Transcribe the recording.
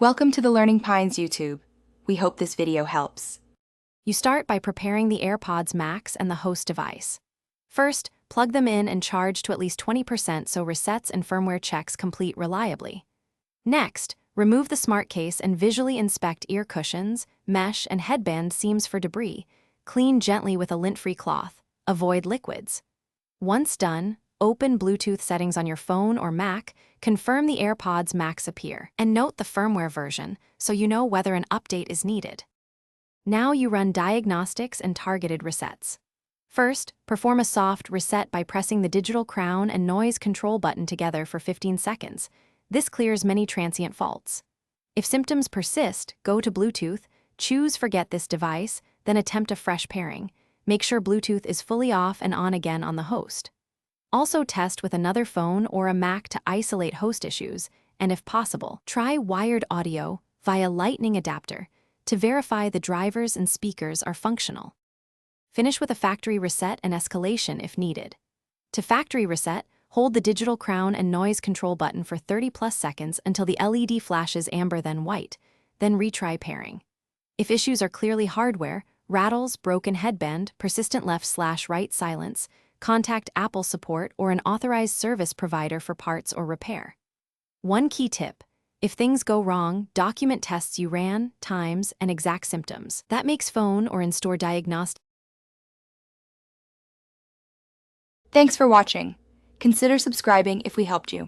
Welcome to the Learning Pines YouTube. We hope this video helps. You start by preparing the AirPods Max and the host device. First, plug them in and charge to at least 20% so resets and firmware checks complete reliably. Next, remove the smart case and visually inspect ear cushions, mesh, and headband seams for debris. Clean gently with a lint-free cloth. Avoid liquids. Once done, open Bluetooth settings on your phone or Mac, confirm the AirPods Max appear, and note the firmware version so you know whether an update is needed. Now you run diagnostics and targeted resets. First, perform a soft reset by pressing the digital crown and noise control button together for 15 seconds. This clears many transient faults. If symptoms persist, go to Bluetooth, choose Forget this device, then attempt a fresh pairing. Make sure Bluetooth is fully off and on again on the host. Also test with another phone or a Mac to isolate host issues, and if possible, try wired audio via Lightning adapter to verify the drivers and speakers are functional. Finish with a factory reset and escalation if needed. To factory reset, hold the digital crown and noise control button for 30+ seconds until the LED flashes amber then white, then retry pairing. If issues are clearly hardware, rattles, broken headband, persistent left/right silence, contact Apple support or an authorized service provider for parts or repair. One key tip: if things go wrong, document tests you ran, times, and exact symptoms. That makes phone or in-store diagnostics. Thanks for watching. Consider subscribing if we helped you.